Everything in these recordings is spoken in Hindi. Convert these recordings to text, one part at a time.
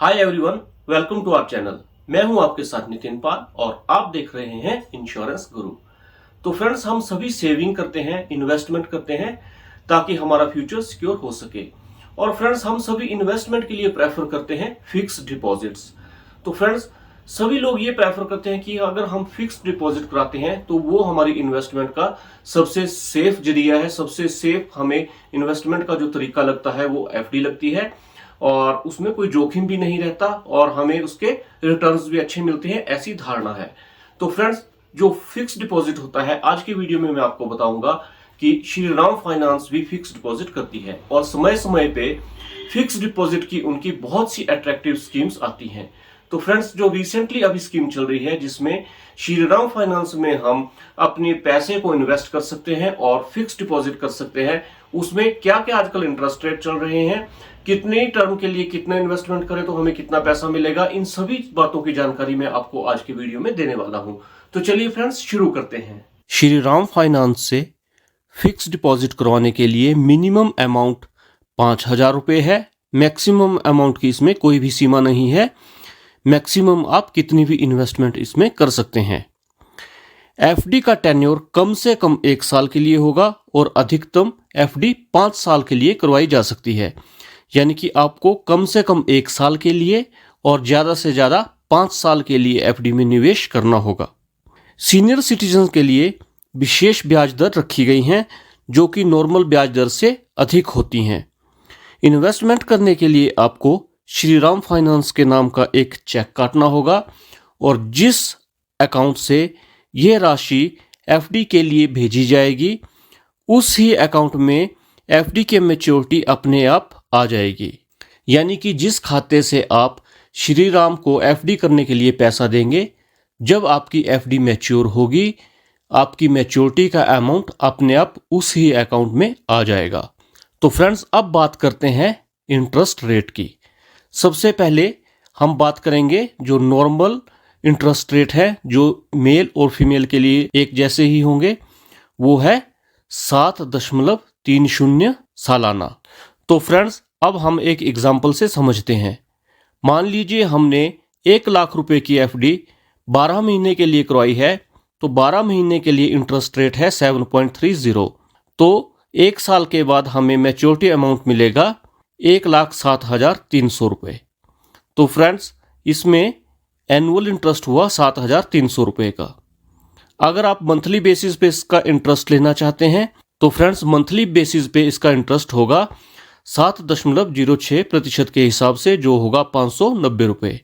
Hi everyone, welcome to our channel. मैं हूं आपके साथ नितिन पाल और आप देख रहे हैं इंश्योरेंस गुरु। तो फ्रेंड्स, हम सभी सेविंग करते हैं, इन्वेस्टमेंट करते हैं ताकि हमारा फ्यूचर सिक्योर हो सके। और फ्रेंड्स, हम सभी इन्वेस्टमेंट के लिए प्रेफर करते हैं फिक्स डिपॉजिट्स। तो फ्रेंड्स, सभी लोग ये प्रेफर करते हैं कि अगर हम फिक्स डिपॉजिट कराते हैं तो वो हमारी इन्वेस्टमेंट का सबसे सेफ जरिया है। सबसे सेफ हमें इन्वेस्टमेंट का जो तरीका लगता है वो एफडी लगती है और उसमें कोई जोखिम भी नहीं रहता और हमें उसके रिटर्न्स भी अच्छे मिलते हैं, ऐसी धारणा है। तो फ्रेंड्स, जो फिक्स डिपॉजिट होता है, आज की वीडियो में मैं आपको बताऊंगा कि श्रीराम फाइनेंस भी फिक्स डिपॉजिट करती है और समय समय पे फिक्स डिपॉजिट की उनकी बहुत सी अट्रैक्टिव स्कीम्स आती हैं। तो फ्रेंड्स, जो रिसेंटली अभी स्कीम चल रही है जिसमें श्रीराम फाइनेंस में हम अपने पैसे को इन्वेस्ट कर सकते हैं और फिक्स डिपॉजिट कर सकते हैं, उसमें क्या क्या आजकल इंटरेस्ट रेट चल रहे हैं, कितने टर्म के लिए कितना इन्वेस्टमेंट करें तो हमें कितना पैसा मिलेगा, इन सभी बातों की जानकारी मैं आपको आज की वीडियो में देने वाला हूं। तो चलिए फ्रेंड्स, शुरू करते हैं। श्रीराम फाइनेंस से फिक्स डिपॉजिट करवाने के लिए मिनिमम अमाउंट 5,000 रुपए है। मैक्सिमम अमाउंट की इसमें कोई भी सीमा नहीं है। मैक्सिमम आप कितनी भी इन्वेस्टमेंट इसमें कर सकते हैं। एफडी का टेन्योर कम से कम 1 साल के लिए होगा और अधिकतम एफडी 5 साल के लिए करवाई जा सकती है। यानी कि आपको कम से कम 1 साल के लिए और ज़्यादा से ज़्यादा 5 साल के लिए एफडी में निवेश करना होगा। सीनियर सिटीजन के लिए विशेष ब्याज दर रखी गई हैं जो कि नॉर्मल ब्याज दर से अधिक होती हैं। इन्वेस्टमेंट करने के लिए आपको श्रीराम फाइनेंस के नाम का एक चेक काटना होगा और जिस अकाउंट से यह राशि एफडी के लिए भेजी जाएगी उस ही अकाउंट में एफडी के मैच्योरिटी अपने आप आ जाएगी। यानी कि जिस खाते से आप श्रीराम को एफडी करने के लिए पैसा देंगे, जब आपकी एफडी मैच्योर होगी, आपकी मैच्योरिटी का अमाउंट अपने आप उस ही अकाउंट में आ जाएगा। तो फ्रेंड्स, अब बात करते हैं इंटरेस्ट रेट की। सबसे पहले हम बात करेंगे जो नॉर्मल इंटरेस्ट रेट है, जो मेल और फीमेल के लिए एक जैसे ही होंगे, वो है 7.30 सालाना। तो फ्रेंड्स, अब हम एक एग्जाम्पल से समझते हैं। मान लीजिए हमने 1 लाख रुपए की एफडी 12 महीने के लिए करवाई है, तो 12 महीने के लिए इंटरेस्ट रेट है 7.30। तो 1 साल के बाद हमें मैच्योरिटी अमाउंट मिलेगा 1,07,300 रुपये। तो फ्रेंड्स, इसमें एनुअल इंटरेस्ट हुआ 7,300 रुपये का। अगर आप मंथली बेसिस पे इसका इंटरेस्ट लेना चाहते हैं तो फ्रेंड्स, मंथली बेसिस पे इसका इंटरेस्ट होगा 7.06% के हिसाब से, जो होगा 590 रुपये।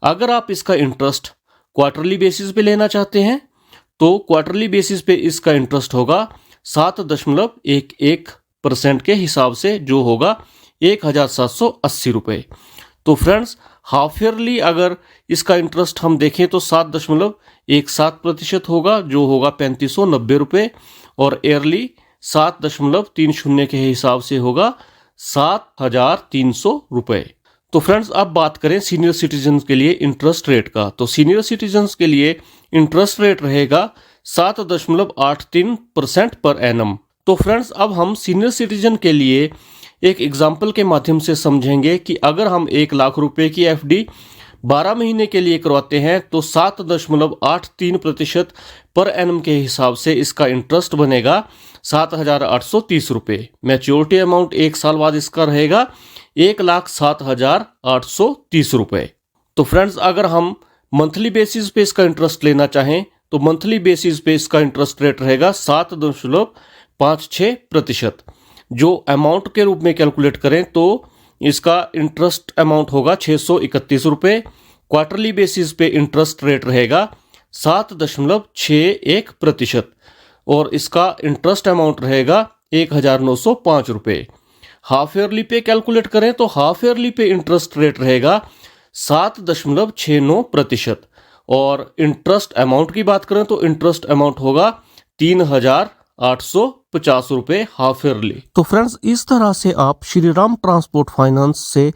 अगर आप इसका इंटरेस्ट क्वार्टरली बेसिस पे लेना चाहते हैं तो क्वार्टरली बेसिस पे इसका इंटरेस्ट होगा 7.11% के हिसाब से, जो होगा 1,780 रुपये। तो फ्रेंड्स, हाफ ईयरली अगर इसका इंटरेस्ट हम देखें तो 7.17% होगा, जो होगा 3,590 रुपये, और ईयरली 7.30 के हिसाब से होगा 7,300 रुपये। तो फ्रेंड्स, अब बात करें सीनियर सिटीजन के लिए इंटरेस्ट रेट का। तो सीनियर सिटीजन के लिए इंटरेस्ट रेट रहेगा 7.83% पर एनम। तो फ्रेंड्स, अब हम सीनियर सिटीजन के लिए एक एग्जाम्पल के माध्यम से समझेंगे कि अगर हम 1 लाख रुपए की एफडी 12 महीने के लिए करवाते हैं तो 7.83% पर एनम के हिसाब से इसका इंटरेस्ट बनेगा 7,830 रुपये। मैच्योरिटी अमाउंट 1 साल बाद इसका रहेगा 1,07,830 रुपये। तो फ्रेंड्स, अगर हम मंथली बेसिस पे इसका इंटरेस्ट लेना चाहें तो मंथली बेसिस पे इसका इंटरेस्ट रेट रहेगा 7.56%। जो अमाउंट के रूप में कैलकुलेट करें तो इसका इंटरेस्ट अमाउंट होगा 631 रुपये। क्वार्टरली बेसिस पे इंटरेस्ट रेट रहेगा 7.61% और इसका इंटरेस्ट अमाउंट रहेगा 1,905 रुपये। हाफ ईयरली पे कैलकुलेट करें तो हाफ ईयरली पे इंटरेस्ट रेट रहेगा 7.69% और इंटरेस्ट अमाउंट की बात करें तो इंटरेस्ट अमाउंट होगा 3,850 रुपये हाफ ईयरली। तो फ्रेंड्स, इस तरह से आप श्रीराम ट्रांसपोर्ट फाइनेंस से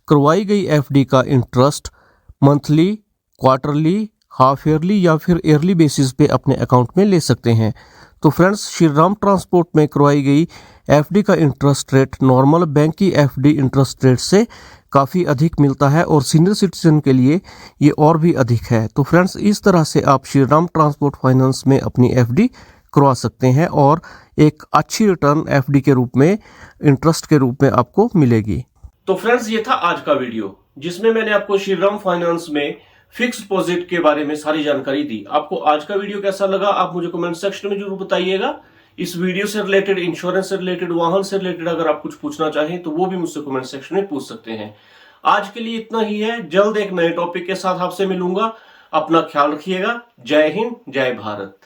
करवाई गई एफडी का interest monthly, quarterly, half yearly या फिर ईयरली बेसिस पे अपने अकाउंट में ले सकते हैं। तो फ्रेंड्स, श्रीराम ट्रांसपोर्ट में करवाई गई एफडी का इंटरेस्ट रेट नॉर्मल बैंक की एफडी इंटरेस्ट रेट से काफ़ी अधिक मिलता है और सीनियर सिटीजन के लिए ये और भी अधिक है। तो फ्रेंड्स, इस तरह से आप श्रीराम ट्रांसपोर्ट फाइनेंस में अपनी एफडी करवा सकते हैं और एक अच्छी रिटर्न एफडी के रूप में, इंटरेस्ट के रूप में आपको मिलेगी। तो फ्रेंड्स, ये था आज का वीडियो जिसमें मैंने आपको श्रीराम फाइनेंस में फिक्स डिपॉजिट के बारे में सारी जानकारी दी। आपको आज का वीडियो कैसा लगा आप मुझे कमेंट सेक्शन में जरूर बताइएगा। इस वीडियो से रिलेटेड, इंश्योरेंस से रिलेटेड, वाहन से रिलेटेड अगर आप कुछ पूछना चाहें तो वो भी मुझसे कमेंट सेक्शन में पूछ सकते हैं। आज के लिए इतना ही है। जल्द एक नए टॉपिक के साथ आपसे मिलूंगा। अपना ख्याल रखिएगा। जय हिंद, जय भारत।